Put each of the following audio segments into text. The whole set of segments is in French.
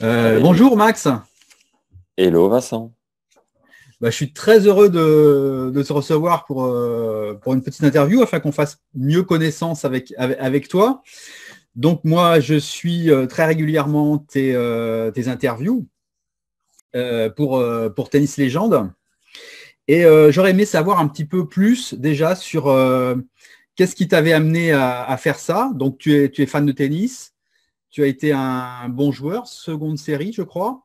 Allez, Bonjour Max. hello Vincent. Je suis très heureux de te recevoir pour une petite interview afin qu'on fasse mieux connaissance avec toi. Donc moi, je suis très régulièrement tes interviews pour Tennis Légende. Et j'aurais aimé savoir un petit peu plus déjà sur qu'est-ce qui t'avait amené à faire ça. Donc tu es fan de tennis, tu as été un bon joueur, seconde série, je crois.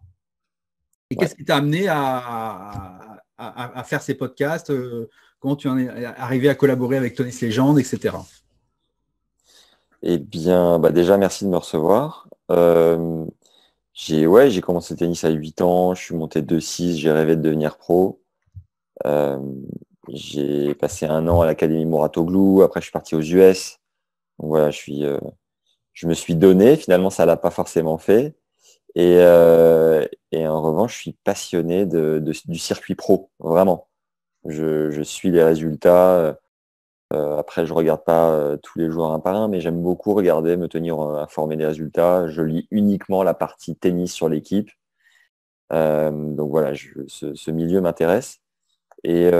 Et Ouais. qu'est-ce qui t'a amené à faire ces podcasts comment tu en es arrivé à collaborer avec Tennis Légende, etc. Eh bien, déjà, merci de me recevoir. J'ai commencé le tennis à 8 ans, je suis monté de 6, j'ai rêvé de devenir pro. Euh, j'ai passé un an à l'Académie Mouratoglou, après je suis parti aux US. Donc voilà, je me suis donné, finalement ça l'a pas forcément fait. Et en revanche, je suis passionné du circuit pro, vraiment. Je suis les résultats. Après, je regarde pas tous les jours un par un, mais j'aime beaucoup regarder, me tenir informé des résultats. Je lis uniquement la partie tennis sur l'équipe. Donc voilà, ce milieu m'intéresse et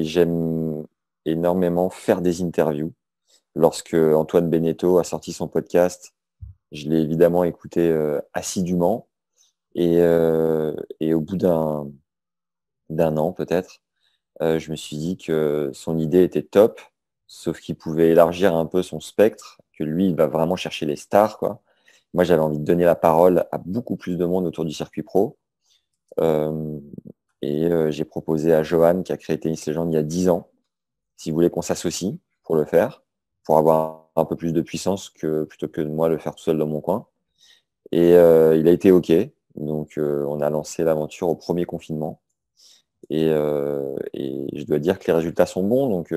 j'aime énormément faire des interviews. Lorsque Antoine Beneteau a sorti son podcast, je l'ai évidemment écouté assidûment et au bout d'un an peut-être, je me suis dit que son idée était top, sauf qu'il pouvait élargir un peu son spectre, que lui, il va vraiment chercher les stars, quoi. Moi, j'avais envie de donner la parole à beaucoup plus de monde autour du circuit pro. Euh, j'ai proposé à Johan, qui a créé Tennis Legend il y a 10 ans, s'il voulait qu'on s'associe pour le faire, pour avoir un peu plus de puissance plutôt que de moi le faire tout seul dans mon coin. Il a été OK. Donc, on a lancé l'aventure au premier confinement. Et je dois dire que les résultats sont bons, donc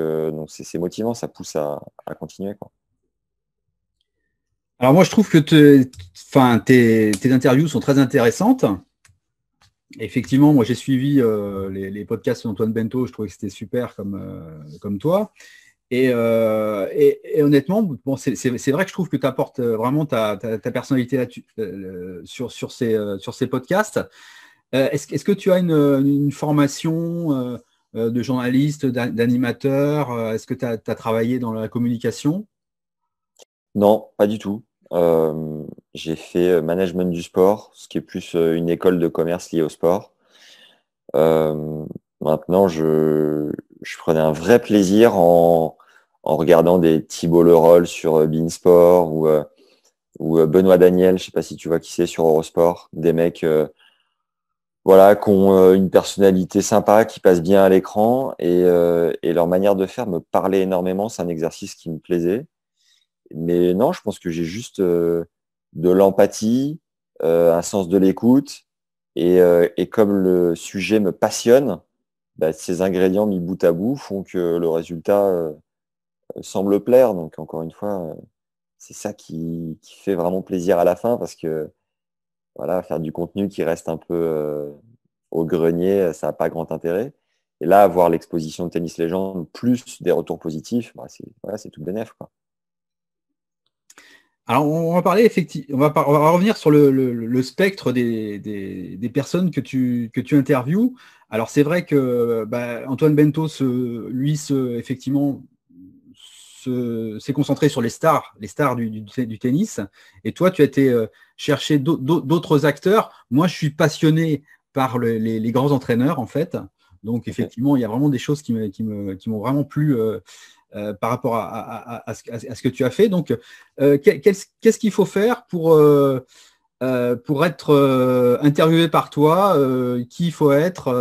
c'est motivant, ça pousse à continuer, quoi. Alors moi, je trouve que tes interviews sont très intéressantes. Effectivement, moi j'ai suivi les podcasts d'Antoine Bento, je trouvais que c'était super comme toi. Et honnêtement, bon, c'est vrai que je trouve que tu apportes vraiment ta personnalité sur ces podcasts. Est-ce que tu as une formation de journaliste, d'animateur? Est-ce que tu as travaillé dans la communication? Non, pas du tout. J'ai fait management du sport, ce qui est plus une école de commerce liée au sport. Euh, Maintenant, je prenais un vrai plaisir en regardant des Thibault Leroll sur Beansport ou Benoît Daniel, je sais pas si tu vois qui c'est sur Eurosport, des mecs voilà, qui ont une personnalité sympa, qui passe bien à l'écran et leur manière de faire me parlait énormément. C'est un exercice qui me plaisait. Mais non, je pense que j'ai juste de l'empathie, un sens de l'écoute et comme le sujet me passionne, ces ingrédients mis bout à bout font que le résultat semble plaire. Donc encore une fois, c'est ça qui fait vraiment plaisir à la fin parce que voilà, faire du contenu qui reste un peu au grenier, ça n'a pas grand intérêt. Et là, avoir l'exposition de Tennis Légende plus des retours positifs, voilà, c'est tout bénef, quoi. Alors, on va parler effectivement, on va revenir sur le spectre des personnes que tu interviews. Alors, c'est vrai que Antoine Bento, effectivement, s'est concentré sur les stars du tennis. Et toi, tu as été chercher d'autres acteurs. Moi, je suis passionné par les grands entraîneurs, en fait. Donc, Ok. effectivement, il y a vraiment des choses qui m'ont vraiment plu par rapport à ce que tu as fait. Donc, qu'est-ce qu'il faut faire pour être interviewé par toi? Qui il faut être?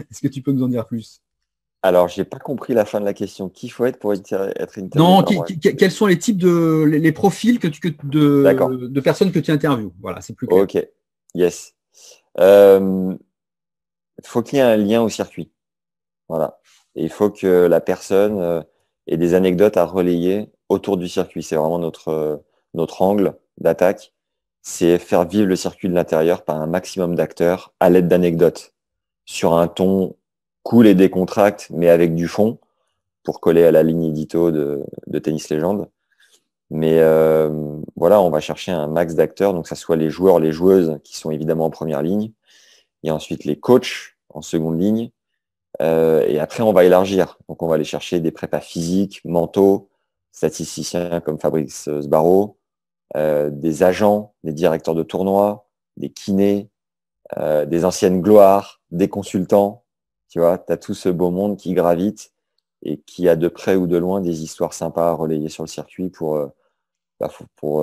Est-ce que tu peux nous en dire plus? Alors, j'ai pas compris la fin de la question. Qui faut être pour être interviewé Non, par moi? quels sont les types les profils D'accord. de personnes que tu interviews? Voilà, c'est plus clair. Ok. Yes. Il faut qu'il y ait un lien au circuit. Voilà. Et il faut que la personne ait des anecdotes à relayer autour du circuit. C'est vraiment notre angle d'attaque. C'est faire vivre le circuit de l'intérieur par un maximum d'acteurs à l'aide d'anecdotes sur un ton cool et décontracté, mais avec du fond pour coller à la ligne édito de Tennis Légende. Mais voilà, on va chercher un max d'acteurs, donc que ce soit les joueurs, les joueuses qui sont évidemment en première ligne, et ensuite les coachs en seconde ligne. Et après, on va élargir. Donc, on va aller chercher des prépas physiques, mentaux, statisticiens comme Fabrice Sbarro, des agents, des directeurs de tournois, des kinés, des anciennes gloires, des consultants. Tu vois, tu as tout ce beau monde qui gravite et qui a de près ou de loin des histoires sympas à relayer sur le circuit pour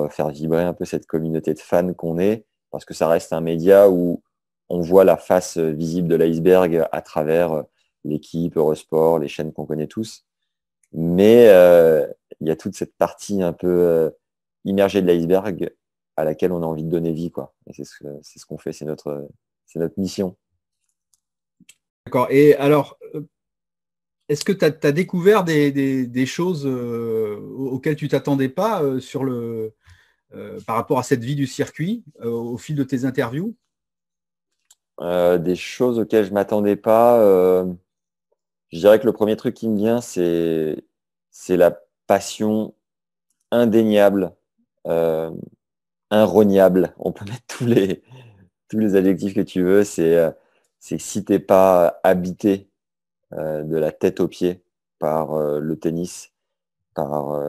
faire vibrer un peu cette communauté de fans qu'on est, parce que ça reste un média où on voit la face visible de l'iceberg à travers l'équipe, Eurosport, les chaînes qu'on connaît tous. Mais il y a toute cette partie un peu immergée de l'iceberg à laquelle on a envie de donner vie, quoi. Et c'est ce qu'on fait, c'est notre mission. D'accord. Et alors, est-ce que tu as découvert des choses auxquelles tu t'attendais pas par rapport à cette vie du circuit au fil de tes interviews? Des choses auxquelles je m'attendais pas. Je dirais que le premier truc qui me vient, c'est la passion indéniable, euh, inrognable. On peut mettre tous les adjectifs que tu veux. C'est si t'es pas habité de la tête aux pieds par le tennis, par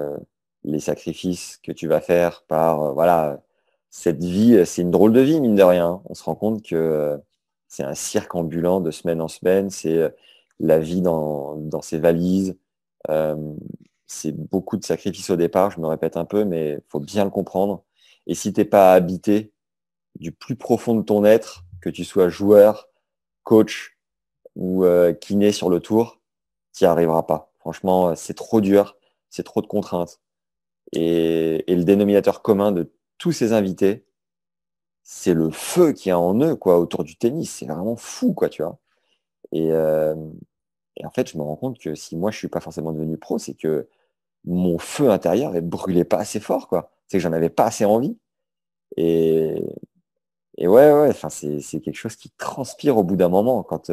les sacrifices que tu vas faire, par voilà, cette vie, c'est une drôle de vie, mine de rien, hein. On se rend compte que c'est un cirque ambulant de semaine en semaine, c'est la vie dans ses valises. Euh, c'est beaucoup de sacrifices au départ, je me répète un peu, mais il faut bien le comprendre. Et si tu n'es pas habité du plus profond de ton être, que tu sois joueur, coach ou kiné sur le tour, tu n'y arriveras pas. Franchement, c'est trop dur, c'est trop de contraintes. Et le dénominateur commun de tous ces invités, c'est le feu qu'il y a en eux, quoi, autour du tennis. C'est vraiment fou, quoi, tu vois. Et, euh, et en fait, je me rends compte que si moi, je suis pas forcément devenu pro, c'est que mon feu intérieur ne brûlait pas assez fort, quoi. C'est que j'en avais pas assez envie. Et, et ouais, enfin, c'est quelque chose qui transpire au bout d'un moment. Quand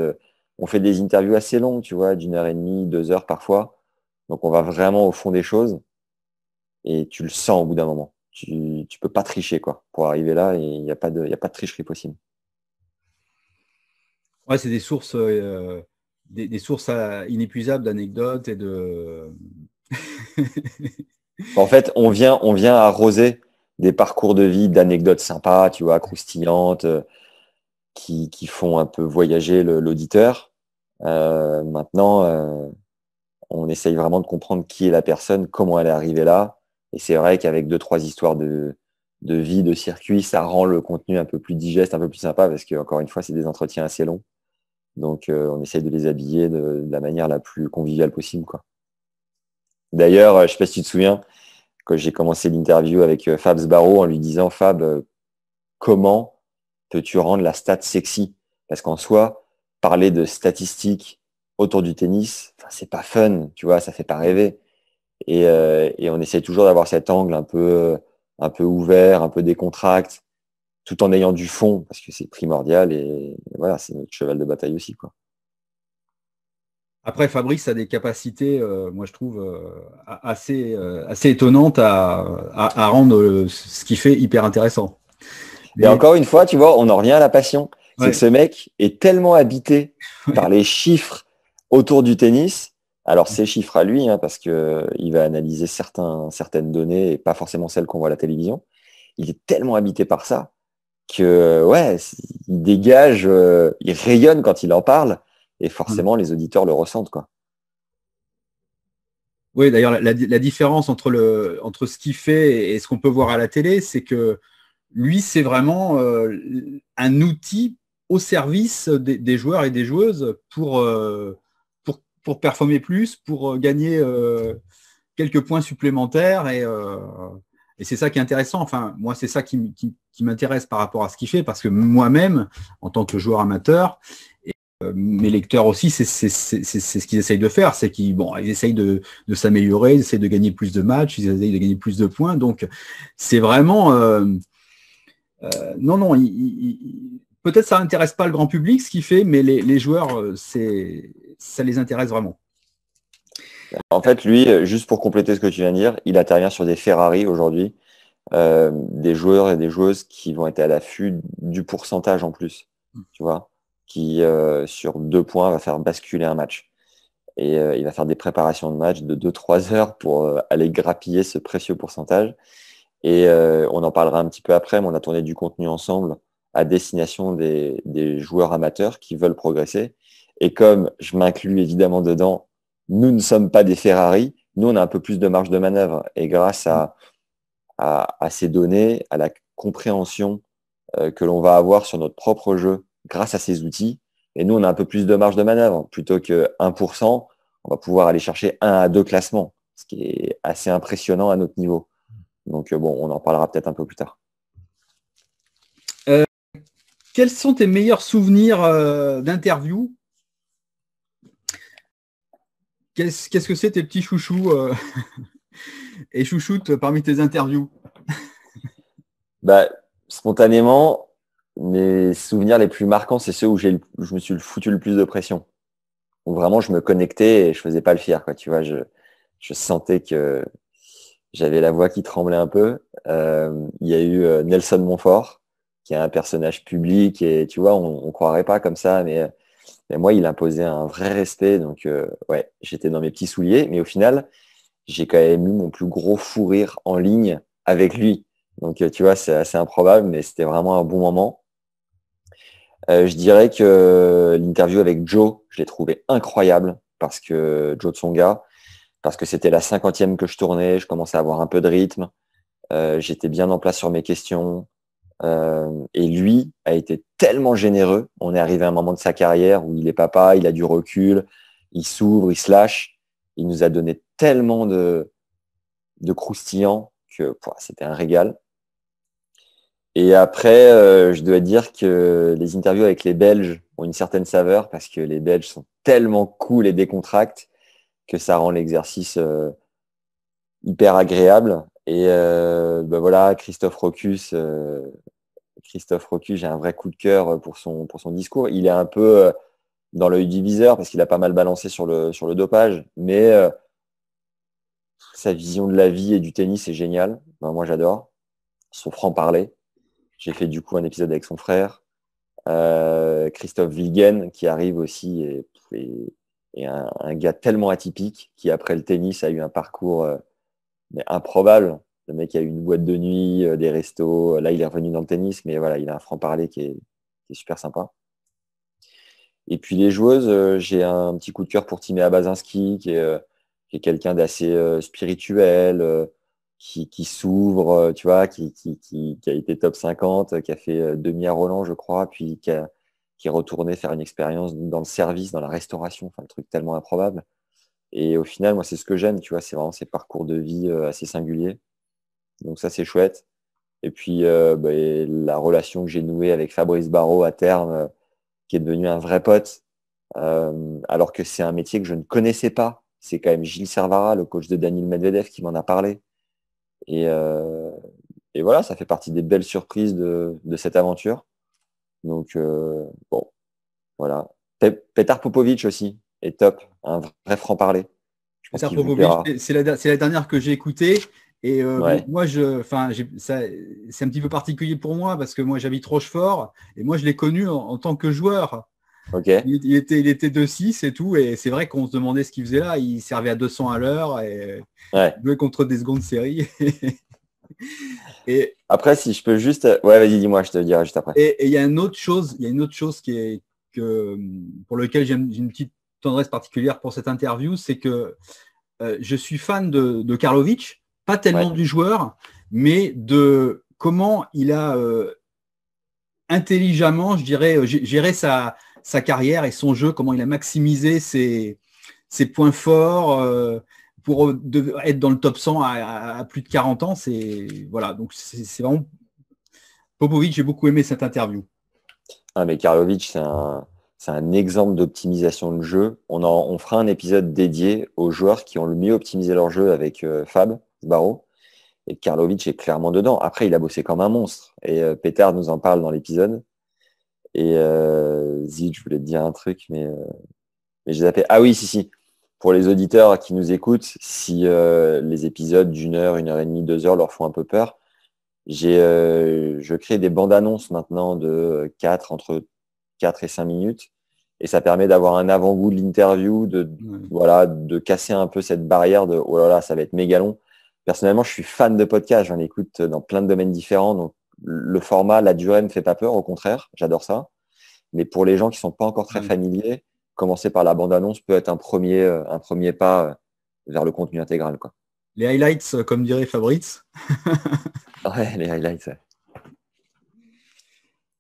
on fait des interviews assez longues, tu vois, d'1 heure et demie, 2 heures parfois. Donc, on va vraiment au fond des choses et tu le sens au bout d'un moment. Tu peux pas tricher, quoi. Pour arriver là, il n'y a pas y a pas de tricherie possible. Ouais, c'est des sources, des sources inépuisables d'anecdotes et de. En fait, on vient arroser des parcours de vie, d'anecdotes sympas, tu vois, croustillantes, qui font un peu voyager l'auditeur. Maintenant, on essaye vraiment de comprendre qui est la personne, comment elle est arrivée là. Et c'est vrai qu'avec 2, 3 histoires de vie, de circuit, ça rend le contenu un peu plus digeste, un peu plus sympa, parce que encore une fois, c'est des entretiens assez longs. Donc, on essaye de les habiller de la manière la plus conviviale possible, quoi. D'ailleurs, je ne sais pas si tu te souviens, quand j'ai commencé l'interview avec Fab Sbarro en lui disant, Fab, comment peux-tu rendre la stat sexy? Parce qu'en soi, parler de statistiques autour du tennis, enfin, c'est pas fun, tu vois, ça fait pas rêver. Et on essaie toujours d'avoir cet angle un peu ouvert, un peu décontracté, tout en ayant du fond, parce que c'est primordial et voilà, c'est notre cheval de bataille aussi, quoi. Après, Fabrice a des capacités, moi je trouve, assez étonnantes à rendre ce qu'il fait hyper intéressant. Et Mais encore une fois, tu vois, on en revient à la passion. C'est que ouais, ce mec est tellement habité par les chiffres autour du tennis. Alors, ces chiffres à lui, hein, parce qu'il va analyser certaines données et pas forcément celles qu'on voit à la télévision. Il est tellement habité par ça que, ouais, il dégage, il rayonne quand il en parle. Et ouais. forcément, les auditeurs le ressentent, quoi. Oui, d'ailleurs, la différence entre ce qu'il fait et ce qu'on peut voir à la télé, c'est que lui, c'est vraiment un outil au service des joueurs et des joueuses pour performer plus, pour gagner quelques points supplémentaires. Et c'est ça qui est intéressant. Enfin, moi, c'est ça qui m'intéresse par rapport à ce qu'il fait, parce que moi-même, en tant que joueur amateur, mes lecteurs aussi, c'est ce qu'ils essayent de faire, c'est ils essayent de s'améliorer, ils essayent de gagner plus de matchs, ils essayent de gagner plus de points. Donc, c'est vraiment non, non, peut-être ça n'intéresse pas le grand public ce qu'il fait, mais les joueurs, ça les intéresse vraiment. En fait, lui, juste pour compléter ce que tu viens de dire, il intervient sur des Ferrari aujourd'hui, des joueurs et des joueuses qui vont être à l'affût du pourcentage en plus, tu vois, qui sur 2 points va faire basculer un match. Et il va faire des préparations de match de 2-3 heures pour aller grappiller ce précieux pourcentage. Et on en parlera un petit peu après, mais on a tourné du contenu ensemble à destination des joueurs amateurs qui veulent progresser. Et comme je m'inclus évidemment dedans, nous ne sommes pas des Ferrari, nous on a un peu plus de marge de manœuvre. Et grâce à ces données, à la compréhension que l'on va avoir sur notre propre jeu grâce à ces outils, et nous on a un peu plus de marge de manœuvre. Plutôt que 1%, on va pouvoir aller chercher 1 à 2 classements, ce qui est assez impressionnant à notre niveau. Donc bon, on en parlera peut-être un peu plus tard. Quels sont tes meilleurs souvenirs d'interview? Qu'est-ce que c'est tes petits chouchous et chouchoutes parmi tes interviews? Bah, spontanément, mes souvenirs les plus marquants, c'est ceux où je me suis foutu le plus de pression. Où vraiment je me connectais et je faisais pas le fier, quoi. Tu vois, je sentais que j'avais la voix qui tremblait un peu. Il y a eu Nelson Montfort, qui est un personnage public et tu vois, on croirait pas comme ça, mais moi, il imposait un vrai respect. Donc, ouais, j'étais dans mes petits souliers, mais au final, j'ai quand même eu mon plus gros fou rire en ligne avec lui. Donc, tu vois, c'est assez improbable, mais c'était vraiment un bon moment. Je dirais que l'interview avec Joe, je l'ai trouvé incroyable parce que Joe Tsonga, parce que c'était la 50e que je tournais, je commençais à avoir un peu de rythme, j'étais bien en place sur mes questions. Et lui a été tellement généreux. On est arrivé à un moment de sa carrière où il est papa, il a du recul, il s'ouvre, il se lâche. Il nous a donné tellement de croustillants que c'était un régal. Et après, je dois dire que les interviews avec les Belges ont une certaine saveur parce que les Belges sont tellement cool et décontractés que ça rend l'exercice hyper agréable. Et ben voilà, Christophe Rocus, j'ai un vrai coup de cœur pour son discours. Il est un peu dans l'œil du viseur parce qu'il a pas mal balancé sur le dopage, mais sa vision de la vie et du tennis est géniale. Ben, moi, j'adore. Son franc-parler. J'ai fait du coup un épisode avec son frère. Christophe Wilgen qui arrive aussi et un gars tellement atypique qui après le tennis a eu un parcours mais improbable. Le mec a eu une boîte de nuit, des restos. Là, il est revenu dans le tennis, mais voilà, il a un franc-parler qui est super sympa. Et puis les joueuses, j'ai un petit coup de cœur pour Timea Basinski, qui est quelqu'un d'assez spirituel, qui s'ouvre, tu vois, qui a été top 50, qui a fait demi à Roland, je crois, puis qui est retourné faire une expérience dans le service, dans la restauration, enfin, le truc tellement improbable. Et au final, moi, c'est ce que j'aime, tu vois, c'est vraiment ces parcours de vie assez singuliers. Donc ça, c'est chouette. Et puis, bah, et la relation que j'ai nouée avec Fabrice Barrault à terme, qui est devenu un vrai pote, alors que c'est un métier que je ne connaissais pas. C'est quand même Gilles Servara, le coach de Daniil Medvedev, qui m'en a parlé. Et, euh, et voilà, ça fait partie des belles surprises de cette aventure. Donc, bon, voilà. Petar Popovic aussi est top, un vrai franc-parler. Je pense Petar qu'il vous Popovic, plaira. c'est la dernière que j'ai écoutée. Et bon, Ouais, moi, c'est un petit peu particulier pour moi parce que moi, j'habite Rochefort et moi, je l'ai connu en tant que joueur. ok. Il était 2-6 et tout. Et c'est vrai qu'on se demandait ce qu'il faisait là. Il servait à 200 à l'heure et Ouais. il jouait contre des secondes séries. Et Après, si je peux juste. Ouais, vas-y, dis-moi, je te le dirai juste après. il y a une autre chose pour lequel j'ai une petite tendresse particulière pour cette interview, c'est que je suis fan de Karlovic, pas tellement Ouais. du joueur, mais de comment il a intelligemment, je dirais, géré sa carrière et son jeu, comment il a maximisé ses points forts pour être dans le top 100 à plus de 40 ans. Voilà, donc c'est vraiment Popovic, j'ai beaucoup aimé cette interview. Ah, mais Karlovic, c'est un exemple d'optimisation de jeu. On fera un épisode dédié aux joueurs qui ont le mieux optimisé leur jeu avec Fab, Barreau. Et Karlovic est clairement dedans. Après, il a bossé comme un monstre. Et Peter nous en parle dans l'épisode. Et Zid, je voulais te dire un truc, mais j'ai zappé. Ah oui, si, si. pour les auditeurs qui nous écoutent, si les épisodes d'1 heure, 1 heure et demie, 2 heures leur font un peu peur, je crée des bandes annonces maintenant de entre 4 et 5 minutes. Et ça permet d'avoir un avant-goût de l'interview, voilà, de casser un peu cette barrière de oh là là, ça va être méga long. Personnellement, je suis fan de podcasts, j'en écoute dans plein de domaines différents. Donc, le format, la durée ne me fait pas peur, au contraire, j'adore ça. Mais pour les gens qui ne sont pas encore très familiers, commencer par la bande-annonce peut être un premier pas vers le contenu intégral, quoi. Les highlights, comme dirait Fabrice. Ouais, les highlights.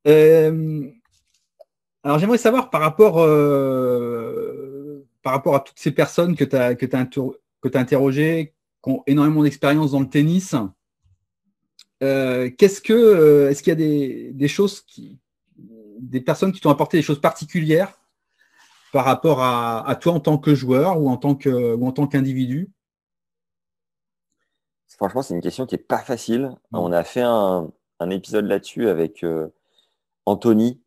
Ouais. Alors j'aimerais savoir par rapport à toutes ces personnes que tu as interrogées, qui ont énormément d'expérience dans le tennis, est-ce qu'il y a des choses des personnes qui t'ont apporté des choses particulières par rapport à toi en tant que joueur ou en tant qu'individu? Franchement, c'est une question qui n'est pas facile. On Mm. a fait un épisode là-dessus avec Anthony,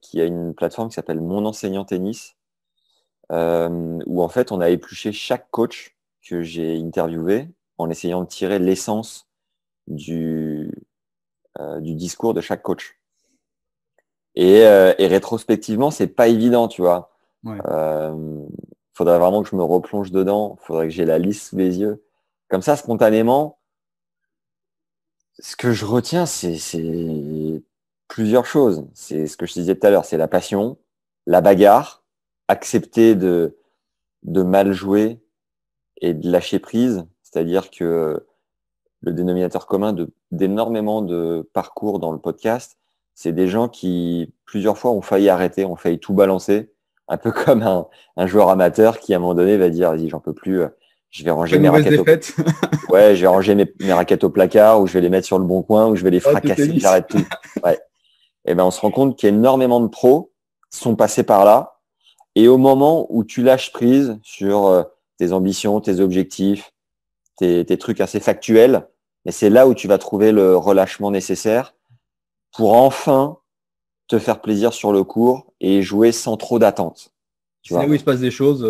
qui a une plateforme qui s'appelle Mon Enseignant Tennis, où en fait, on a épluché chaque coach que j'ai interviewé en essayant de tirer l'essence du discours de chaque coach. Et rétrospectivement, c'est pas évident, tu vois. Ouais. Faudrait vraiment que je me replonge dedans. Faudrait que j'ai la liste sous les yeux. Comme ça, spontanément, ce que je retiens, c'est plusieurs choses. C'est ce que je te disais tout à l'heure, c'est la passion, la bagarre, accepter de mal jouer et de lâcher prise. C'est-à-dire que le dénominateur commun d'énormément de parcours dans le podcast, c'est des gens qui, plusieurs fois, ont failli arrêter, ont failli tout balancer, un peu comme un joueur amateur qui, à un moment donné, va dire, vas-y, j'en peux plus, je vais ranger Après une mes mauvaise raquettes défaite. ouais, je vais ranger mes raquettes au placard, ou je vais les mettre sur le bon coin, ou je vais les Arrête le fracasser, tennis. j'arrête tout. Ouais. Et ben, on se rend compte qu'énormément de pros sont passés par là, et au moment où tu lâches prise sur tes ambitions, tes objectifs, tes trucs assez factuels, et c'est là où tu vas trouver le relâchement nécessaire pour enfin te faire plaisir sur le court et jouer sans trop d'attente. Tu C'est là où vois? il se passe des choses.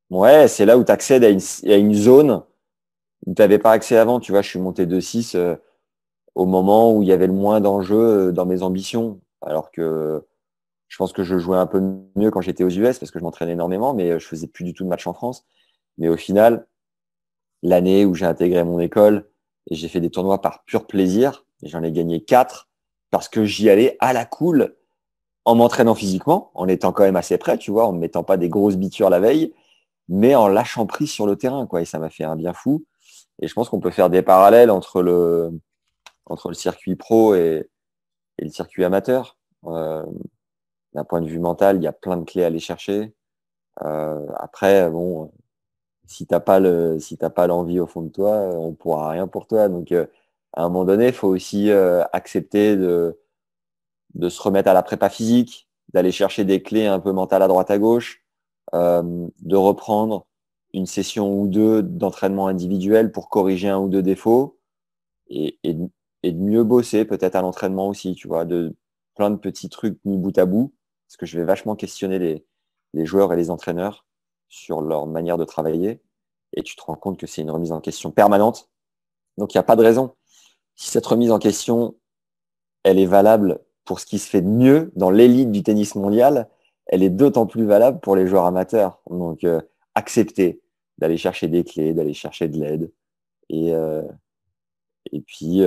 Ouais, c'est là où tu accèdes à une zone où tu n'avais pas accès avant. Tu vois, je suis monté de 6 au moment où il y avait le moins d'enjeux dans mes ambitions. Alors que je pense que je jouais un peu mieux quand j'étais aux US parce que je m'entraînais énormément, mais je faisais plus du tout de matchs en France. Mais au final, l'année où j'ai intégré mon école et j'ai fait des tournois par pur plaisir, et j'en ai gagné 4 parce que j'y allais à la cool en m'entraînant physiquement, en étant quand même assez prêt, tu vois, en ne mettant pas des grosses bitures la veille, mais en lâchant prise sur le terrain, quoi. Et ça m'a fait un bien fou. Et je pense qu'on peut faire des parallèles entre le circuit pro et le circuit amateur. D'un point de vue mental, il y a plein de clés à aller chercher. Après, bon, si t'as pas l'envie au fond de toi, on pourra rien pour toi. Donc, à un moment donné, il faut aussi accepter de se remettre à la prépa physique, d'aller chercher des clés un peu mentales à droite à gauche, de reprendre une session ou deux d'entraînement individuel pour corriger un ou deux défauts et de mieux bosser peut-être à l'entraînement aussi, tu vois, de plein de petits trucs mis bout à bout, parce que je vais vachement questionner les joueurs et les entraîneurs sur leur manière de travailler, et tu te rends compte que c'est une remise en question permanente. Donc, il n'y a pas de raison. Si cette remise en question, elle est valable pour ce qui se fait de mieux dans l'élite du tennis mondial, elle est d'autant plus valable pour les joueurs amateurs. Donc, accepter d'aller chercher des clés, d'aller chercher de l'aide, et, euh, et puis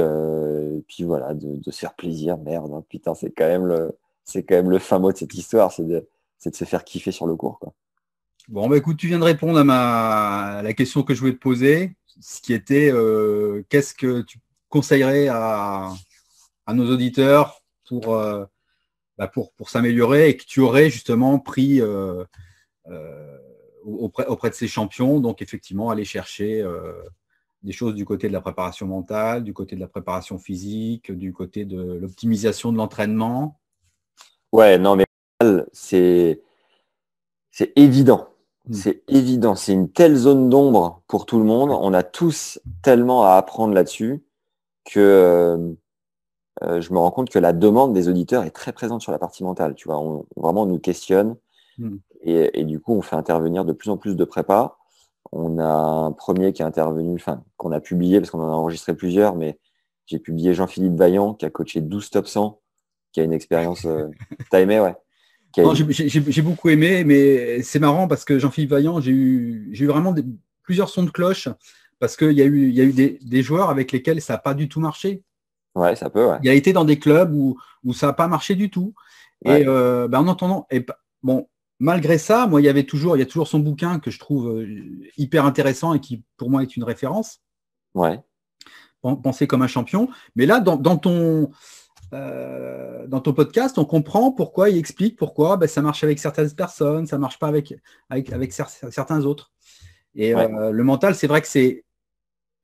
voilà, de se faire plaisir. Merde, hein, putain, c'est quand même le fin mot de cette histoire, c'est de se faire kiffer sur le court, quoi. Bon, bah, écoute, tu viens de répondre à la question que je voulais te poser, ce qui était qu'est-ce que tu conseillerais à nos auditeurs pour s'améliorer et que tu aurais justement pris euh, auprès de ces champions. Donc, effectivement, aller chercher des choses du côté de la préparation mentale, du côté de la préparation physique, du côté de l'optimisation de l'entraînement. Ouais, non, mais c'est c'est évident. Hmm. C'est évident. C'est une telle zone d'ombre pour tout le monde. On a tous tellement à apprendre là-dessus que je me rends compte que la demande des auditeurs est très présente sur la partie mentale. Tu vois, vraiment, on nous questionne. Et du coup, on fait intervenir de plus en plus de prépas. On a un premier qui est intervenu, enfin, qu'on a publié parce qu'on en a enregistré plusieurs, mais j'ai publié Jean-Philippe Vaillant qui a coaché 12 top 100, qui a une expérience. T'as aimé, ouais. Non, j'ai beaucoup aimé, mais c'est marrant parce que Jean-Philippe Vaillant, j'ai eu vraiment plusieurs sons de cloche parce qu'il y a eu des joueurs avec lesquels ça n'a pas du tout marché. Ouais, ça peut, ouais. Il a été dans des clubs où ça n'a pas marché du tout. Et Ouais. en entendant, bon, malgré ça, moi, il y a toujours son bouquin que je trouve hyper intéressant et qui, pour moi, est une référence. Ouais. Penser comme un champion. Mais là, dans ton podcast, on comprend pourquoi il explique pourquoi ça marche avec certaines personnes, ça ne marche pas avec certains autres. Et Ouais. le mental, c'est vrai que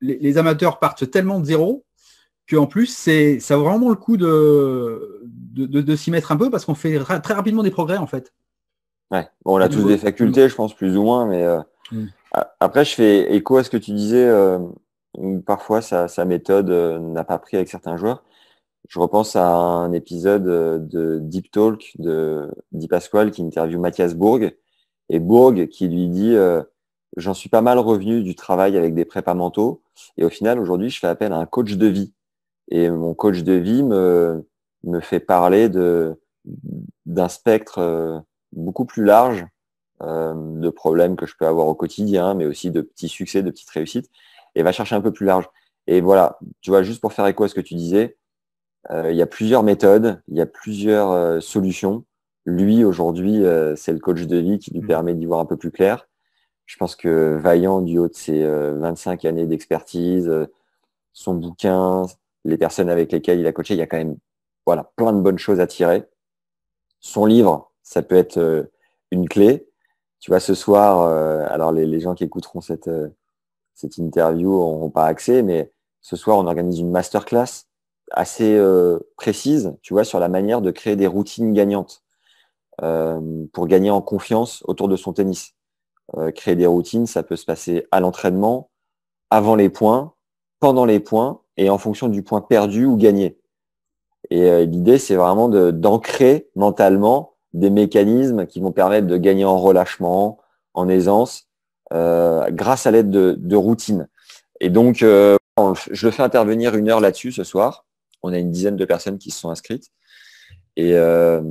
les amateurs partent tellement de zéro qu'en plus, ça vaut vraiment le coup de s'y mettre un peu parce qu'on fait très rapidement des progrès en fait. Ouais. Bon, on a tous des facultés, je pense, plus ou moins, mais après, je fais écho à ce que tu disais. Parfois, sa méthode n'a pas pris avec certains joueurs. Je repense à un épisode de Deep Talk de Di Pasquale qui interviewe Mathias Bourg et Bourg qui lui dit j'en suis pas mal revenu du travail avec des prépas mentaux et au final aujourd'hui je fais appel à un coach de vie et mon coach de vie me fait parler d'un spectre beaucoup plus large de problèmes que je peux avoir au quotidien mais aussi de petits succès, de petites réussites et va chercher un peu plus large. Et voilà, tu vois, juste pour faire écho à ce que tu disais, il y a plusieurs méthodes, il y a plusieurs solutions. Lui, aujourd'hui, c'est le coach de vie qui lui permet d'y voir un peu plus clair. Je pense que Vaillant, du haut de ses 25 années d'expertise, son bouquin, les personnes avec lesquelles il a coaché, il y a quand même voilà, plein de bonnes choses à tirer. Son livre, ça peut être une clé. Tu vois, ce soir, alors les gens qui écouteront cette interview n'auront pas accès, mais ce soir, on organise une masterclass assez précise, tu vois, sur la manière de créer des routines gagnantes pour gagner en confiance autour de son tennis. Créer des routines, ça peut se passer à l'entraînement, avant les points, pendant les points et en fonction du point perdu ou gagné. Et l'idée, c'est vraiment d'ancrer mentalement des mécanismes qui vont permettre de gagner en relâchement, en aisance, grâce à l'aide de routines. Et donc, je le fais intervenir 1 heure là-dessus ce soir. On a une dizaine de personnes qui se sont inscrites. Et je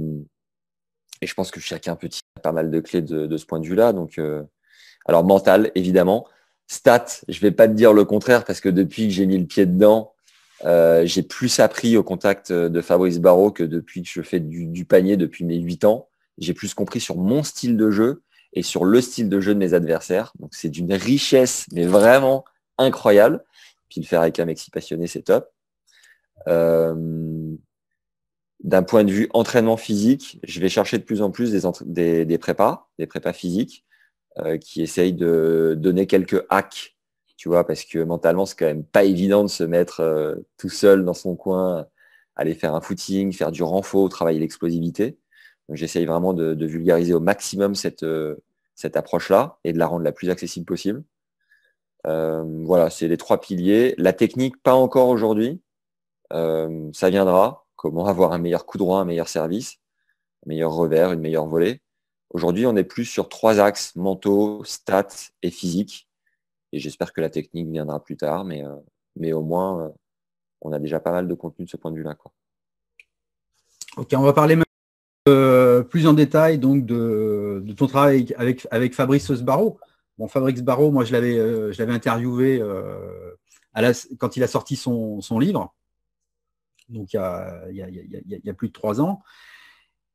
pense que chacun peut tirer pas mal de clés de ce point de vue-là. Donc, alors, mental, évidemment. Stats, je vais pas te dire le contraire parce que depuis que j'ai mis le pied dedans, j'ai plus appris au contact de Fabrice Barrault que depuis que je fais du panier depuis mes 8 ans. J'ai plus compris sur mon style de jeu et sur le style de jeu de mes adversaires. Donc, c'est d'une richesse, mais vraiment incroyable. Puis le faire avec un mec si passionné, c'est top. D'un point de vue entraînement physique, je vais chercher de plus en plus des prépas physiques qui essayent de donner quelques hacks, tu vois, parce que mentalement, c'est quand même pas évident de se mettre tout seul dans son coin, aller faire un footing, faire du renfort, travailler l'explosivité. Donc, j'essaye vraiment de vulgariser au maximum cette approche-là et de la rendre la plus accessible possible. Voilà, c'est les 3 piliers. La technique, pas encore aujourd'hui. Ça viendra. Comment avoir un meilleur coup droit, un meilleur service, un meilleur revers, une meilleure volée. Aujourd'hui, on est plus sur 3 axes, mentaux, stats et physique. Et j'espère que la technique viendra plus tard, mais au moins, on a déjà pas mal de contenu de ce point de vue-là, quoi. Ok, on va parler plus en détail donc de ton travail avec Fabrice Sbarro. Bon, Fabrice Sbarro, moi je l'avais interviewé quand il a sorti son livre, donc il y a plus de 3 ans.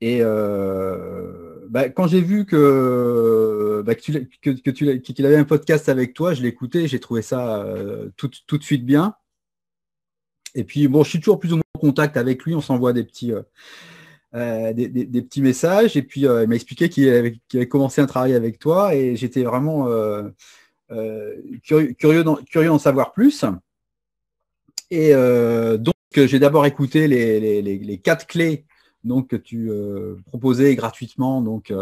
Et quand j'ai vu qu'il avait un podcast avec toi, je l'ai écouté, j'ai trouvé ça tout de suite bien. Et puis bon, je suis toujours plus ou moins en contact avec lui, on s'envoie des petits des petits messages. Et puis il m'a expliqué qu'il avait commencé un travail avec toi et j'étais vraiment curieux d'en savoir plus. Et donc j'ai d'abord écouté les 4 clés donc, que tu proposais gratuitement donc,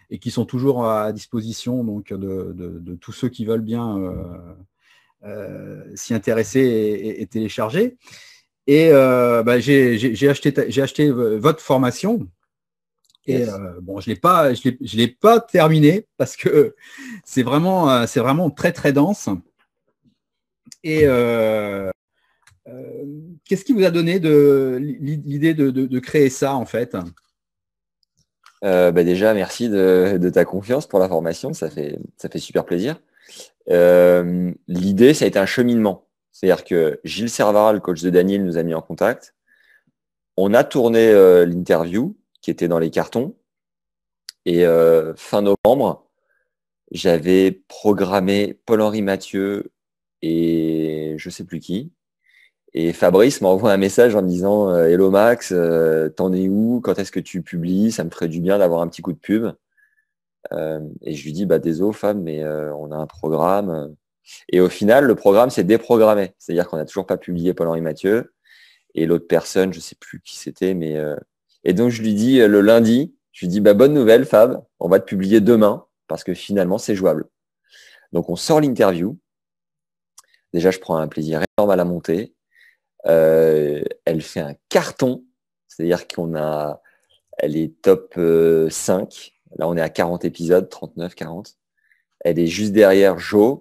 et qui sont toujours à disposition donc, de tous ceux qui veulent bien s'y intéresser et télécharger. Et j'ai acheté votre formation Et Yes. bon, je l'ai pas terminé parce que c'est vraiment très très dense. Et qu'est-ce qui vous a donné l'idée de créer ça en fait? Déjà, merci de ta confiance pour la formation, ça fait super plaisir. L'idée, ça a été un cheminement. C'est-à-dire que Gilles Servara, le coach de Daniel, nous a mis en contact. On a tourné l'interview qui était dans les cartons. Et fin novembre, j'avais programmé Paul-Henri Mathieu et je sais plus qui. Et Fabrice m'envoie un message en me disant Hello Max, t'en es où? Quand est-ce que tu publies? Ça me ferait du bien d'avoir un petit coup de pub. Et je lui dis désolé Fab, mais on a un programme. Et au final, le programme s'est déprogrammé. C'est-à-dire qu'on n'a toujours pas publié Paul-Henri Mathieu. Et l'autre personne, je sais plus qui c'était, mais et donc je lui dis le lundi, je lui dis bonne nouvelle Fab, on va te publier demain parce que finalement c'est jouable. Donc on sort l'interview. Déjà, je prends un plaisir énorme à la monter. Elle fait un carton, c'est-à-dire elle est top 5. Là, on est à 40 épisodes, 39, 40. Elle est juste derrière Joe,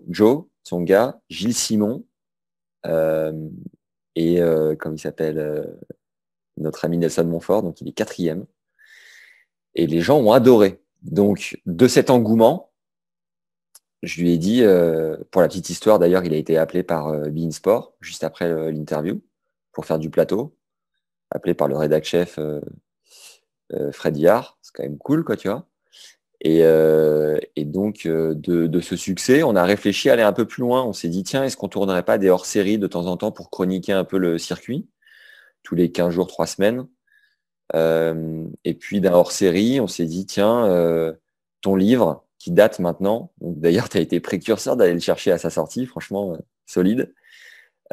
son gars, Gilles Simon, euh, et comme il s'appelle, notre ami Nelson Montfort, donc il est quatrième. Et les gens ont adoré. Donc, de cet engouement, je lui ai dit, pour la petite histoire, d'ailleurs, il a été appelé par beIN Sport, juste après l'interview, pour faire du plateau, appelé par le rédac chef Fred Yard. C'est quand même cool, quoi, tu vois. Et donc, de ce succès, on a réfléchi à aller un peu plus loin. On s'est dit, tiens, est-ce qu'on tournerait pas des hors-séries de temps en temps pour chroniquer un peu le circuit, tous les 15 jours, 3 semaines. Et puis d'un hors-série, on s'est dit, tiens, ton livre qui date maintenant, d'ailleurs, tu as été précurseur d'aller le chercher à sa sortie, franchement, solide.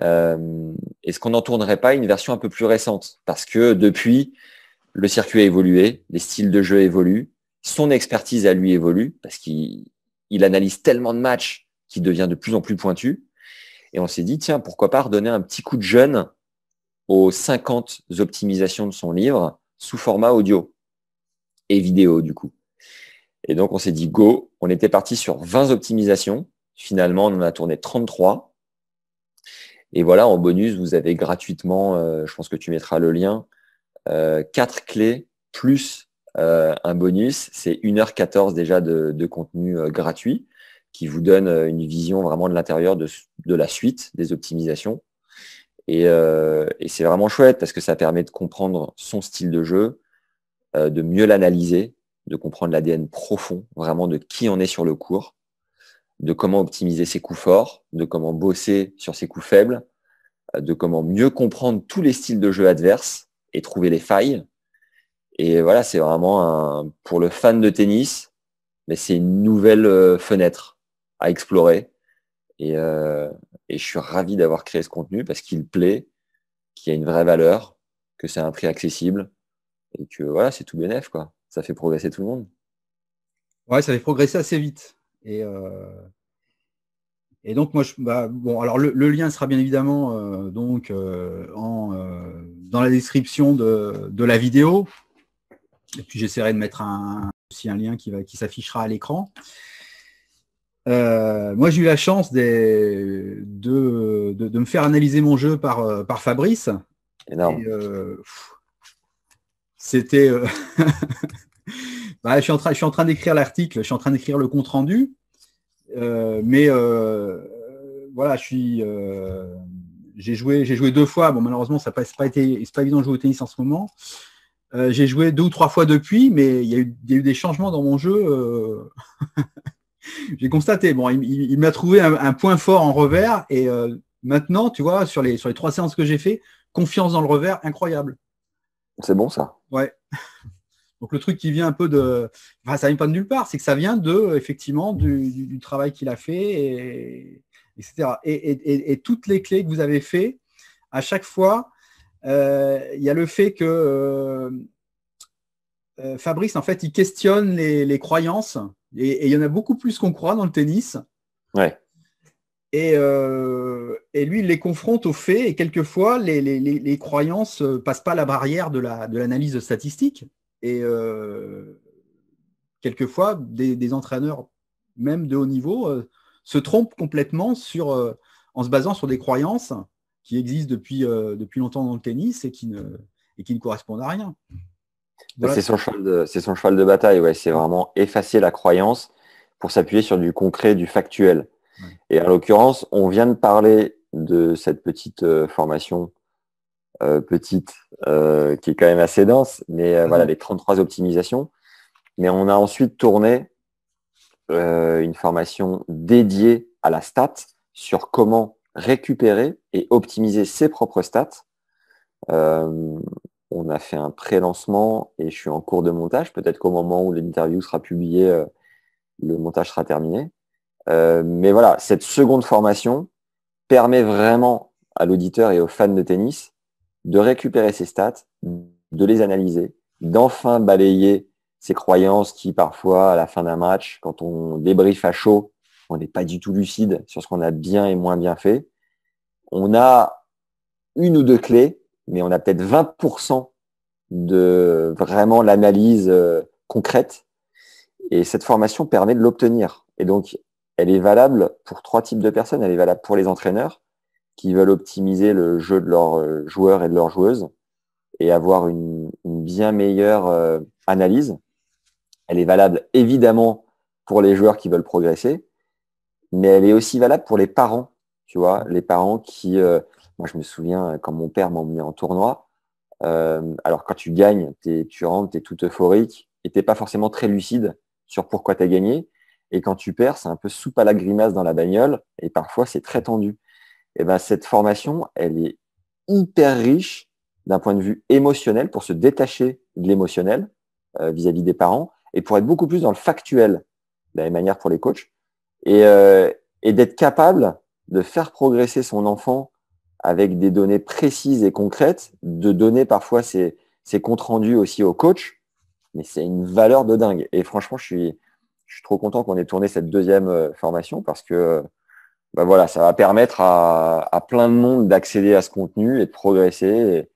Est-ce qu'on n'en tournerait pas une version un peu plus récente? Parce que depuis, le circuit a évolué, les styles de jeu évoluent, son expertise à lui évolue, parce qu'il analyse tellement de matchs qu'il devient de plus en plus pointu. Et on s'est dit, tiens, pourquoi pas redonner un petit coup de jeune aux 50 optimisations de son livre sous format audio et vidéo, du coup. Et donc, on s'est dit go. On était parti sur 20 optimisations. Finalement, on en a tourné 33. Et voilà, en bonus, vous avez gratuitement, je pense que tu mettras le lien, 4 clés plus un bonus. C'est 1h14 déjà de contenu gratuit qui vous donne une vision vraiment de l'intérieur de la suite des optimisations. Et c'est vraiment chouette parce que ça permet de comprendre son style de jeu, de mieux l'analyser, de comprendre l'ADN profond, vraiment de qui on est sur le court, de comment optimiser ses coups forts, de comment bosser sur ses coups faibles, de comment mieux comprendre tous les styles de jeu adverses et trouver les failles. Et voilà, c'est vraiment pour le fan de tennis, mais c'est une nouvelle fenêtre à explorer. Et, euh, et je suis ravi d'avoir créé ce contenu parce qu'il plaît, qu'il y a une vraie valeur, que c'est un prix accessible et que voilà, c'est tout bénef, quoi. Ça fait progresser tout le monde. Ouais, ça fait progresser assez vite. Et donc, moi, bon, alors le lien sera bien évidemment dans la description de la vidéo. Et puis, j'essaierai de mettre aussi un lien qui s'affichera à l'écran. Moi, j'ai eu la chance de me faire analyser mon jeu par Fabrice. Énorme. Et c'était. Je suis en train d'écrire l'article, je suis en train d'écrire le compte rendu. Mais voilà, j'ai joué 2 fois. Bon, malheureusement, c'est pas évident de jouer au tennis en ce moment. J'ai joué 2 ou 3 fois depuis, mais il y a eu des changements dans mon jeu. J'ai constaté. Bon, il m'a trouvé un point fort en revers et maintenant, tu vois, sur les 3 séances que j'ai fait, confiance dans le revers, incroyable. C'est bon, ça. Ouais. Donc le truc qui vient un peu enfin, ça vient pas de nulle part, c'est que ça vient effectivement du travail qu'il a fait, etc. Et toutes les clés que vous avez fait, à chaque fois, il y a le fait que Fabrice, en fait, il questionne les croyances, et il y en a beaucoup plus qu'on croit dans le tennis. Ouais. Et lui, il les confronte aux faits, et quelquefois, les croyances passent pas la barrière de l'analyse statistique. Et quelquefois, des entraîneurs, même de haut niveau, se trompent complètement en se basant sur des croyances qui existent depuis longtemps dans le tennis et qui ne correspondent à rien. Voilà. C'est son cheval de bataille, ouais. C'est vraiment effacer la croyance pour s'appuyer sur du concret, du factuel. Ouais. Et en l'occurrence, on vient de parler de cette petite formation petite qui est quand même assez dense, mais voilà, les 33 optimisations. Mais on a ensuite tourné une formation dédiée à la stat sur comment récupérer et optimiser ses propres stats. On a fait un pré-lancement et je suis en cours de montage. Peut-être qu'au moment où l'interview sera publiée, le montage sera terminé. Mais voilà, cette seconde formation permet vraiment à l'auditeur et aux fans de tennis de récupérer ses stats, de les analyser, d'enfin balayer ces croyances qui, parfois, à la fin d'un match, quand on débriefe à chaud, on n'est pas du tout lucide sur ce qu'on a bien et moins bien fait. On a une ou deux clés, mais on a peut-être 20% de vraiment l'analyse concrète. Et cette formation permet de l'obtenir. Et donc, elle est valable pour trois types de personnes. Elle est valable pour les entraîneurs qui veulent optimiser le jeu de leurs joueurs et de leurs joueuses et avoir une bien meilleure analyse. Elle est valable évidemment pour les joueurs qui veulent progresser, mais elle est aussi valable pour les parents. Tu vois, les parents qui, moi je me souviens quand mon père m'emmenait en tournoi, alors quand tu gagnes, tu rentres, tu es tout euphorique et tu n'es pas forcément très lucide sur pourquoi tu as gagné. Et quand tu perds, c'est un peu soupe à la grimace dans la bagnole et parfois c'est très tendu. Et ben, cette formation, elle est hyper riche d'un point de vue émotionnel pour se détacher de l'émotionnel vis-à-vis des parents et pour être beaucoup plus dans le factuel, de la même manière pour les coachs, et, euh, et d'être capable de faire progresser son enfant avec des données précises et concrètes, de donner parfois ses comptes rendus aussi au coach, mais c'est une valeur de dingue. Et franchement, je suis trop content qu'on ait tourné cette deuxième formation parce que bah voilà, ça va permettre à plein de monde d'accéder à ce contenu et de progresser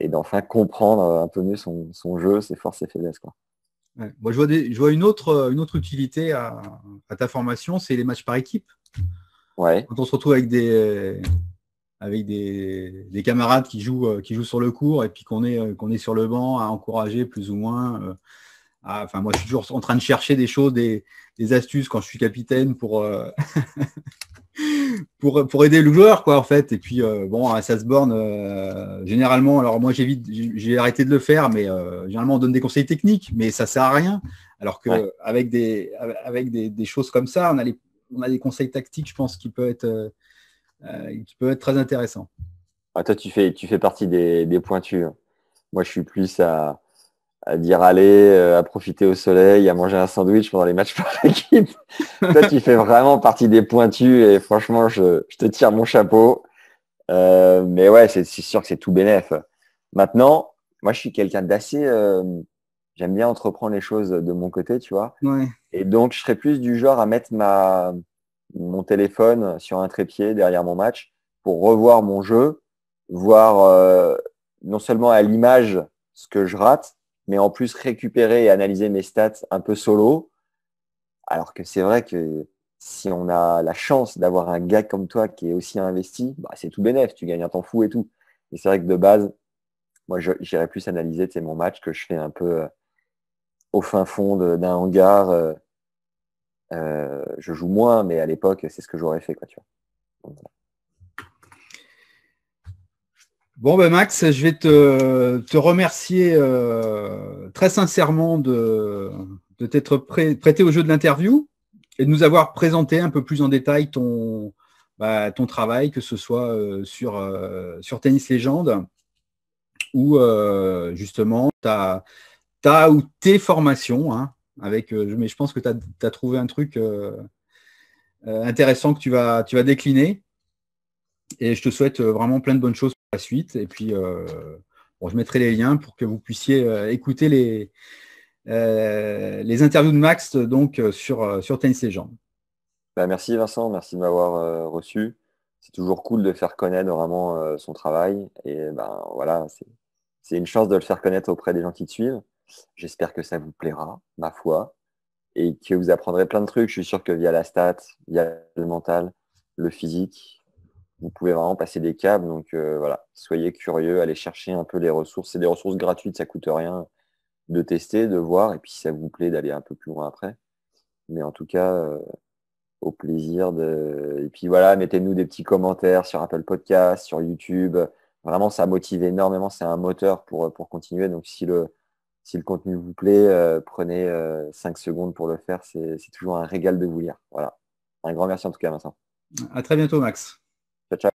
et d'enfin comprendre un peu mieux son jeu, ses forces et faiblesses, quoi. Ouais. Moi, je vois une autre utilité à ta formation, c'est les matchs par équipe. Ouais, Quand on se retrouve avec des camarades qui jouent sur le court et puis qu'on est sur le banc à encourager plus ou moins. Enfin, moi, je suis toujours en train de chercher des choses, des astuces quand je suis capitaine pour aider le joueur, quoi, en fait. Et puis, bon, à Salzborn, généralement, alors moi, j'ai arrêté de le faire, mais généralement, on donne des conseils techniques, mais ça sert à rien. Alors ouais. qu'avec des choses comme ça, on a des conseils tactiques, je pense, qui peuvent être très intéressants. Ah, toi, tu fais partie des pointus. Moi, je suis plus à dire allez, à profiter au soleil, à manger un sandwich pendant les matchs par équipe. Toi, tu fais vraiment partie des pointus et franchement, je te tire mon chapeau. Mais ouais, c'est sûr que c'est tout bénef. Maintenant, moi, je suis quelqu'un d'assez. J'aime bien entreprendre les choses de mon côté, tu vois. Ouais. Et donc, je serais plus du genre à mettre mon téléphone sur un trépied derrière mon match pour revoir mon jeu, voir non seulement à l'image ce que je rate, mais en plus récupérer et analyser mes stats un peu solo. Alors que c'est vrai que si on a la chance d'avoir un gars comme toi qui est aussi investi, bah, c'est tout bénef, tu gagnes un temps fou et tout. Et c'est vrai que de base, moi, j'irais plus analyser mon match que je fais un peu au fin fond d'un hangar. Je joue moins, mais à l'époque, c'est ce que j'aurais fait, quoi, tu vois. Donc, voilà. Bon, ben Max, je vais te remercier très sincèrement de t'être prêté au jeu de l'interview et de nous avoir présenté un peu plus en détail ton travail, que ce soit sur Tennis Légende ou justement ta ou tes formations. Hein, mais je pense que tu as trouvé un truc intéressant que tu vas décliner. Et je te souhaite vraiment plein de bonnes choses pour la suite. Et puis, bon, je mettrai les liens pour que vous puissiez écouter les interviews de Max donc, sur Tennis Legend. Bah, merci Vincent, merci de m'avoir reçu. C'est toujours cool de faire connaître vraiment son travail. Et ben voilà, c'est une chance de le faire connaître auprès des gens qui te suivent. J'espère que ça vous plaira, ma foi, et que vous apprendrez plein de trucs. Je suis sûr que via la stat, via le mental, le physique, vous pouvez vraiment passer des câbles. Donc voilà, soyez curieux, allez chercher un peu les ressources. C'est des ressources gratuites, ça coûte rien de tester, de voir, et puis si ça vous plaît, d'aller un peu plus loin après. Mais en tout cas, au plaisir de. Et puis voilà, mettez-nous des petits commentaires sur Apple Podcast, sur YouTube. Vraiment, ça motive énormément. C'est un moteur pour continuer. Donc, si le contenu vous plaît, prenez 5 secondes pour le faire. C'est toujours un régal de vous lire. Voilà. Un grand merci en tout cas, Vincent. À très bientôt, Max. Ciao, ciao.